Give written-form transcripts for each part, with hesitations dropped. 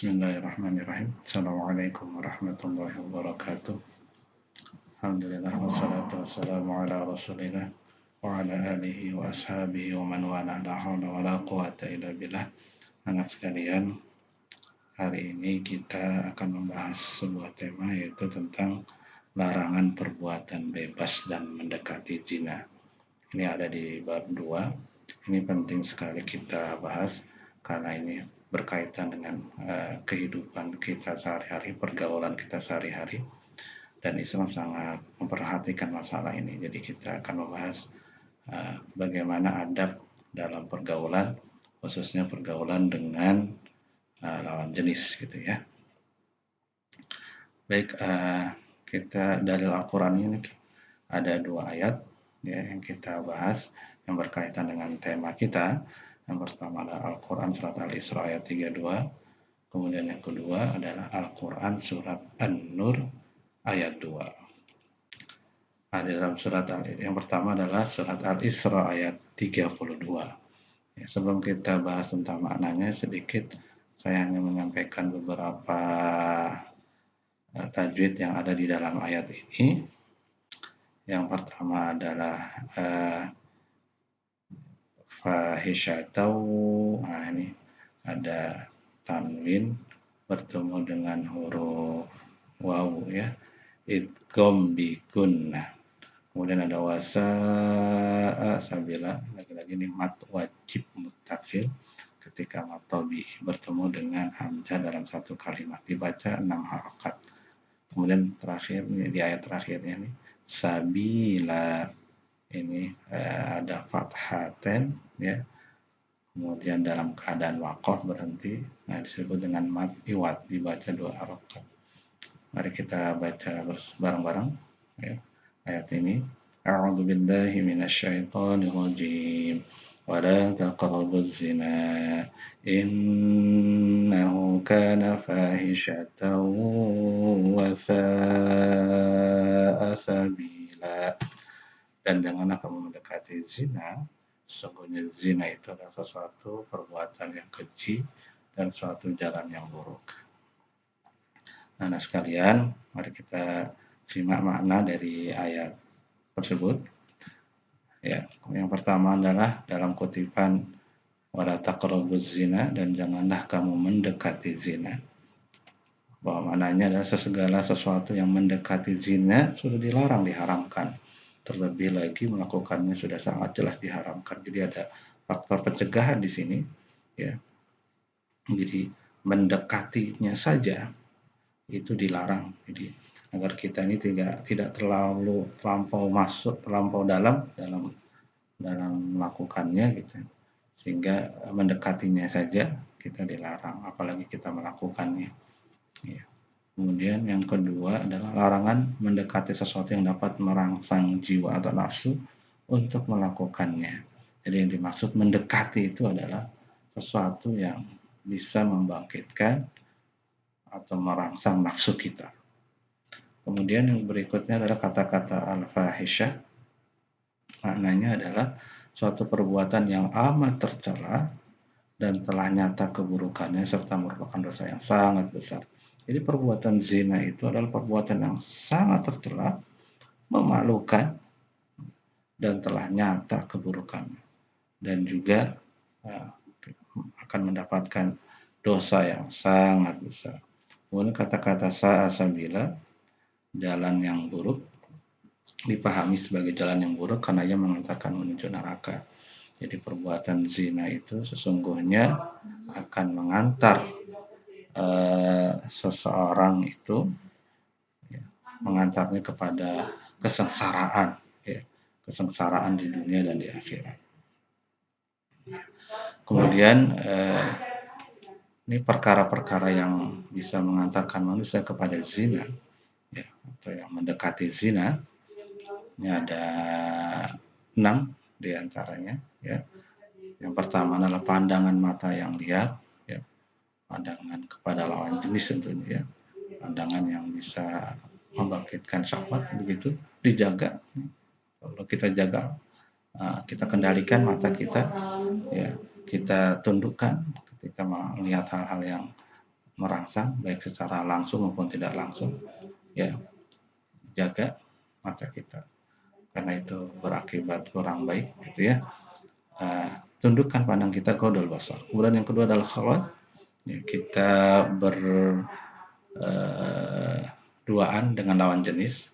Bismillahirrahmanirrahim. Assalamualaikum warahmatullahi wabarakatuh. Alhamdulillah wassalatu wassalamu ala Rasulillah wa ala alihi wa ashabihi wa man wala la haula wala quwata illa billah. Anak sekalian, hari ini kita akan membahas sebuah tema yaitu tentang larangan perbuatan bebas dan mendekati zina. Ini ada di bab 2. Ini penting sekali kita bahas karena ini berkaitan dengan kehidupan kita sehari-hari, pergaulan kita sehari-hari, dan Islam sangat memperhatikan masalah ini. Jadi kita akan membahas bagaimana adab dalam pergaulan, khususnya pergaulan dengan lawan jenis gitu ya. Baik, kita dari Al-Quran ini ada 2 ayat ya, yang kita bahas yang berkaitan dengan tema kita. Yang pertama adalah Al-Quran surat Al-Isra ayat 32, kemudian yang kedua adalah Al-Quran surat An-Nur ayat 2. Nah, di dalam surat yang pertama adalah surat Al-Isra ayat 32. Ya, sebelum kita bahas tentang maknanya sedikit, saya hanya menyampaikan beberapa tajwid yang ada di dalam ayat ini. Yang pertama adalah fahisyatau. Nah, ini ada tanwin bertemu dengan huruf waw ya. Idgham bikunna. Kemudian ada wasa'a sabila. Lagi-lagi ini mat wajib muttasil ketika mat tabi bertemu dengan hamzah dalam satu kalimat dibaca 6 harokat. Kemudian terakhir di ayat terakhirnya ini sabila, ini ada fathaten ya, kemudian dalam keadaan waqaf berhenti, nah disebut dengan mat iwat, dibaca 2 harokat. Mari kita baca bareng-bareng ya, ayat ini. A'udzu billahi minasyaitonir rajim. Wala taqrabuz zina innahu kana fahishatan wa sa'a sabila. Dan janganlah kamu mendekati zina, sesungguhnya zina itu adalah sesuatu perbuatan yang keji dan suatu jalan yang buruk. Nah, sekalian, mari kita simak makna dari ayat tersebut. Ya, yang pertama adalah dalam kutipan wala taqrabuz zina, dan janganlah kamu mendekati zina. Bahwa maknanya adalah segala sesuatu yang mendekati zina sudah dilarang, diharamkan. Terlebih lagi melakukannya sudah sangat jelas diharamkan. Jadi ada faktor pencegahan di sini, ya. Jadi mendekatinya saja itu dilarang. Jadi agar kita ini tidak terlampau dalam melakukannya gitu. Sehingga mendekatinya saja kita dilarang, apalagi kita melakukannya. Ya. Kemudian yang kedua adalah larangan mendekati sesuatu yang dapat merangsang jiwa atau nafsu untuk melakukannya. Jadi yang dimaksud mendekati itu adalah sesuatu yang bisa membangkitkan atau merangsang nafsu kita. Kemudian yang berikutnya adalah kata-kata al-fahisyah. Maknanya adalah suatu perbuatan yang amat tercela dan telah nyata keburukannya serta merupakan dosa yang sangat besar. Jadi perbuatan zina itu adalah perbuatan yang sangat tercela, memalukan, dan telah nyata keburukannya. Dan juga akan mendapatkan dosa yang sangat besar. Kemudian kata-kata sa'asabila, jalan yang buruk, dipahami sebagai jalan yang buruk karena ia mengantarkan menuju neraka. Jadi perbuatan zina itu sesungguhnya akan mengantar seseorang itu ya, mengantarnya kepada kesengsaraan, ya, kesengsaraan di dunia dan di akhirat. Kemudian ini perkara-perkara yang bisa mengantarkan manusia kepada zina, ya, atau yang mendekati zina. Ini ada 6 diantaranya. Ya. Yang pertama adalah pandangan mata yang liar, ya, pandangan kepada lawan jenis tentunya, ya, pandangan yang bisa membangkitkan syahwat, begitu dijaga. Kalau kita jaga, kita kendalikan mata kita, ya, kita tundukkan ketika melihat hal-hal yang merangsang baik secara langsung maupun tidak langsung, ya jaga mata kita karena itu berakibat kurang baik gitu ya. Tundukkan pandang kita ke qaudul basar. Kemudian yang kedua adalah khalwat, ya, kita berduaan dengan lawan jenis,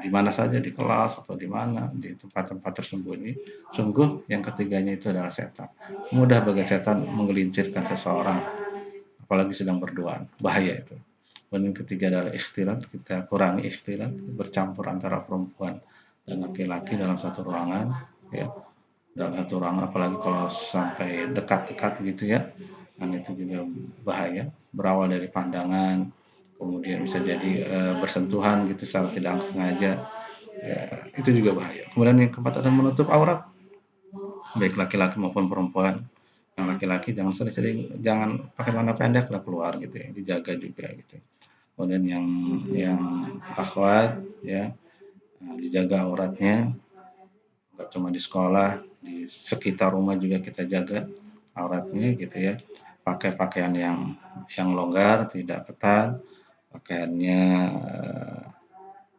di mana saja, di kelas atau di mana, di tempat-tempat tersembunyi. Sungguh yang ketiganya itu adalah setan. Mudah bagi setan menggelincirkan seseorang, apalagi sedang berduaan. Bahaya itu. Dan yang ketiga adalah ikhtilat, kita kurangi ikhtilat, bercampur antara perempuan dan laki-laki dalam satu ruangan, ya. Dalam satu ruangan, apalagi kalau sampai dekat-dekat gitu ya, dan itu juga bahaya. Berawal dari pandangan, kemudian bisa jadi bersentuhan gitu secara tidak sengaja, ya, itu juga bahaya. Kemudian yang keempat adalah menutup aurat, baik laki-laki maupun perempuan. Yang laki-laki jangan sering-sering, jangan pakai celana pendek lah keluar gitu ya, dijaga juga gitu. Kemudian yang akhwat ya, dijaga auratnya, nggak cuma di sekolah, di sekitar rumah juga kita jaga auratnya gitu ya. Pakai pakaian yang longgar, tidak ketat, pakaiannya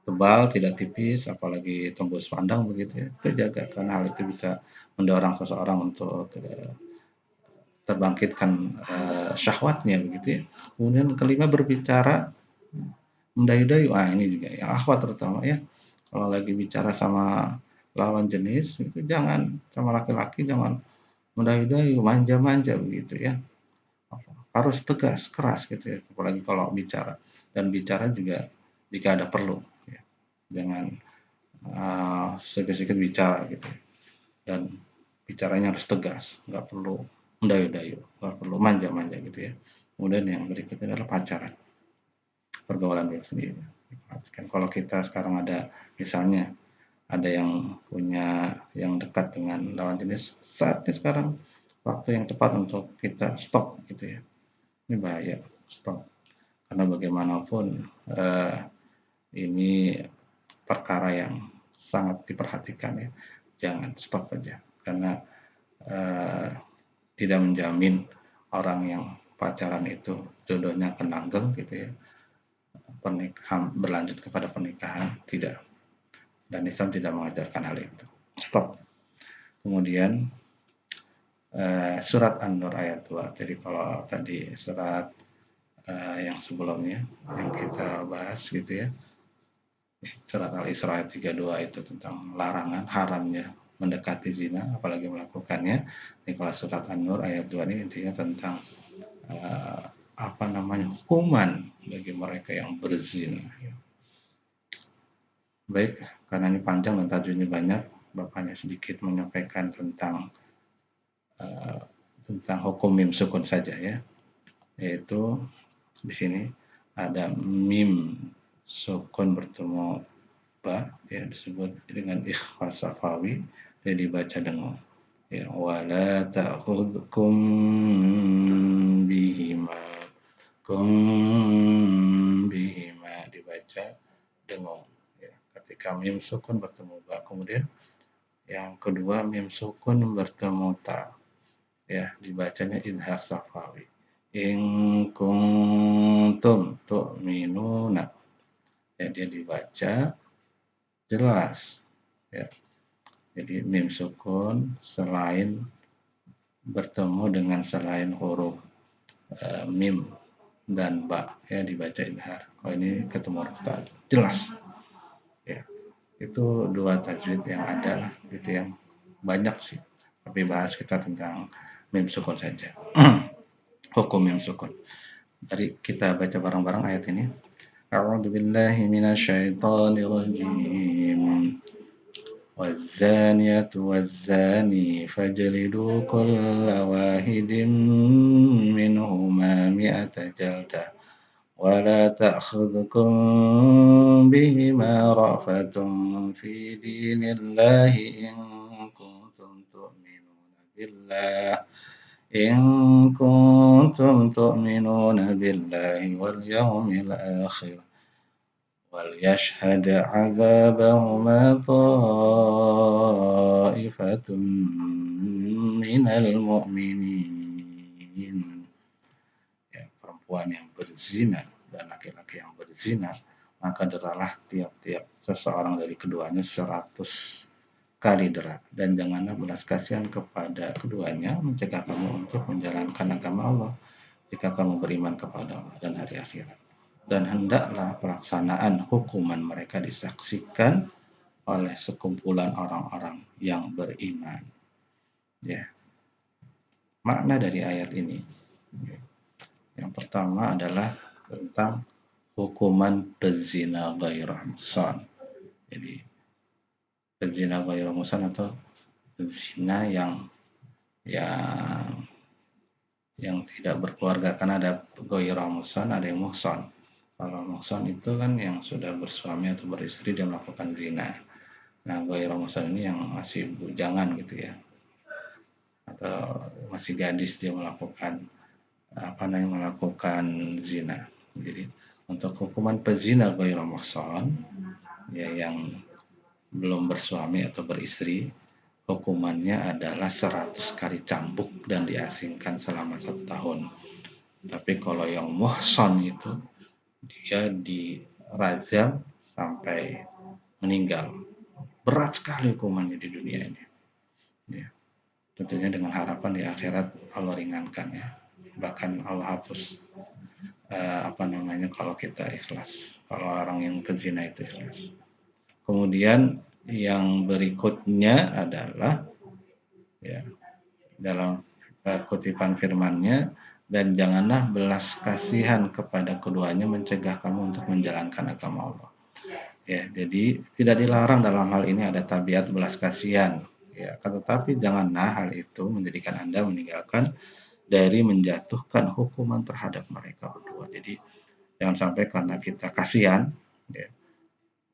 tebal, tidak tipis, apalagi tembus pandang begitu ya. Kita jaga karena hal itu bisa mendorong seseorang untuk terbangkitkan syahwatnya begitu ya. Kemudian kelima berbicara mendayu-dayu, ini juga yang akhwat terutama ya. Kalau lagi bicara sama lawan jenis itu jangan, sama laki-laki jangan mendayu-dayu, manja-manja begitu ya. Harus tegas, keras gitu ya, apalagi kalau bicara. Dan bicara juga jika ada perlu ya. Jangan sedikit-sedikit bicara gitu. Dan bicaranya harus tegas, nggak perlu mendayu-dayu, nggak perlu manja-manja gitu ya. Kemudian yang berikutnya adalah pacaran, pergaulan diri sendiri. Perhatikan kalau kita sekarang ada, misalnya ada yang punya yang dekat dengan lawan jenis, saatnya sekarang waktu yang tepat untuk kita stop gitu ya. Ini bahaya, stop. Karena bagaimanapun ini perkara yang sangat diperhatikan ya. Jangan, stop aja. Karena tidak menjamin orang yang pacaran itu jodohnya akan langgeng gitu ya. Pernikahan berlanjut kepada pernikahan, tidak. Dan Islam tidak mengajarkan hal itu. Stop. Kemudian surat An-Nur ayat 2. Jadi kalau tadi surat yang sebelumnya yang kita bahas gitu ya, surat Al-Isra ayat 32 itu tentang larangan haramnya mendekati zina apalagi melakukannya. Ini kalau surat An-Nur ayat 2 ini intinya tentang hukuman bagi mereka yang berzina. Baik, karena ini panjang dan tajwidnya banyak, Bapak hanya sedikit menyampaikan tentang hukum mim sukun saja ya. Yaitu di sini ada mim sukun bertemu ba ya, disebut dengan ikhfa safawi, dia dibaca dengung. Ya, wala ta'khudhukum bihima dibaca dengung ya, ketika mim sukun bertemu ba. Kemudian yang kedua mim sukun bertemu ta ya, dibacanya izhar safawi. In kuntum tu'minuna ya, dia dibaca jelas ya. Jadi mim sukun selain bertemu dengan selain huruf mim dan ba ya, dibaca izhar. Kalau ini ketemu huruf ta jelas ya. Itu dua tajwid yang ada lah gitu, yang banyak sih, tapi bahas kita tentang mim sukun saja. Hukum mim sukun. Mari kita baca bareng-bareng ayat ini. A'udzu billahi minasyaitonir rajim. والزانية والزاني فاجلدوا كل واحد منهما 100 جلدة ولا تأخذكم بهما رأفة في دين الله إن كنتم تؤمنون بالله واليوم الآخر وليشهد عذابهما طائفة من المؤمنين. Ya, perempuan yang berzina dan laki-laki yang berzina, maka deralah tiap-tiap seseorang dari keduanya 100 kali dera, dan janganlah belas kasihan kepada keduanya mencegah kamu untuk menjalankan agama Allah jika kamu beriman kepada Allah dan hari akhirat. Dan hendaklah pelaksanaan hukuman mereka disaksikan oleh sekumpulan orang-orang yang beriman. Ya, makna dari ayat ini, yang pertama adalah tentang hukuman pezina ghairah muhsan. Jadi pezina ghairah muhsan atau zina yang tidak berkeluarga, karena ada ghairah muhsan, ada yang muhsan. Kalau muhsan itu kan yang sudah bersuami atau beristri dia melakukan zina. Nah, ghairah muhsan ini yang masih bujangan gitu ya, atau masih gadis dia melakukan zina. Jadi untuk hukuman pezina ghairah muhsan, ya, yang belum bersuami atau beristri, hukumannya adalah 100 kali cambuk dan diasingkan selama 1 tahun. Tapi kalau yang muhsan itu dia dirajam sampai meninggal. Berat sekali hukumannya di dunia ini. Ya. Tentunya dengan harapan di akhirat Allah ringankan ya. Bahkan Allah hapus kalau kita ikhlas. Kalau orang yang pezina itu ikhlas. Kemudian yang berikutnya adalah ya, dalam kutipan firman-Nya, dan janganlah belas kasihan kepada keduanya mencegah kamu untuk menjalankan agama Allah. Ya, jadi tidak dilarang dalam hal ini ada tabiat belas kasihan. Ya, tetapi janganlah hal itu menjadikan Anda meninggalkan dari menjatuhkan hukuman terhadap mereka berdua. Jadi jangan sampai karena kita kasihan, ya,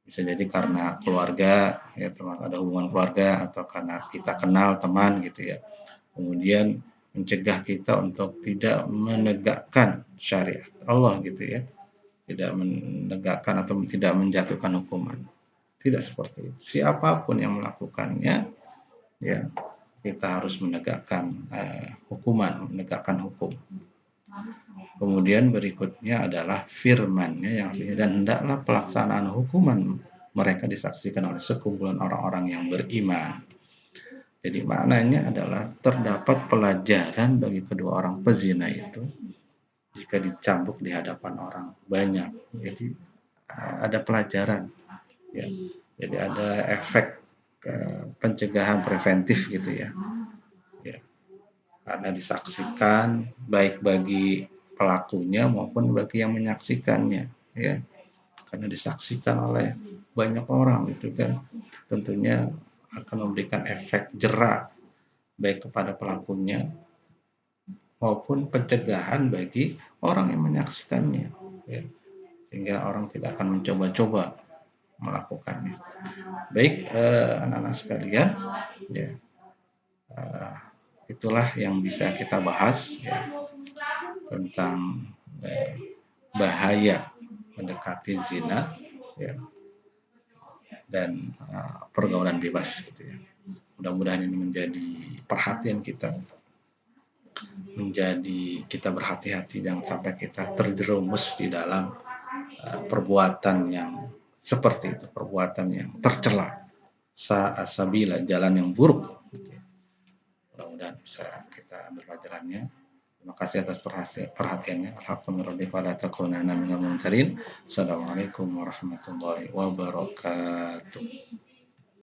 bisa jadi karena keluarga, ya, ada hubungan keluarga, atau karena kita kenal teman gitu ya, kemudian mencegah kita untuk tidak menegakkan syariat Allah gitu ya, tidak menegakkan atau tidak menjatuhkan hukuman. Tidak seperti itu. Siapapun yang melakukannya, ya, kita harus menegakkan hukuman, menegakkan hukum. Kemudian berikutnya adalah firman-Nya yang artinya, dan hendaklah pelaksanaan hukuman mereka disaksikan oleh sekumpulan orang-orang yang beriman. Jadi maknanya adalah terdapat pelajaran bagi kedua orang pezina itu jika dicambuk di hadapan orang banyak. Jadi ada pelajaran, ya. Jadi ada efek pencegahan preventif gitu ya. Ya. Karena disaksikan baik bagi pelakunya maupun bagi yang menyaksikannya, ya. Karena disaksikan oleh banyak orang itu kan tentunya akan memberikan efek jera baik kepada pelakunya maupun pencegahan bagi orang yang menyaksikannya, ya. Sehingga orang tidak akan mencoba-coba melakukannya. Baik, anak-anak sekalian, ya, itulah yang bisa kita bahas ya, tentang bahaya mendekati zina, ya, dan pergaulan bebas gitu ya. Mudah-mudahan ini menjadi perhatian kita, menjadi kita berhati-hati jangan sampai kita terjerumus di dalam perbuatan yang seperti itu, perbuatan yang tercela, sabila, jalan yang buruk. Mudah-mudahan bisa kita ambil pelajarannya. Terima kasih atas perhatiannya. Alhamdulillah. Assalamualaikum warahmatullahi wabarakatuh.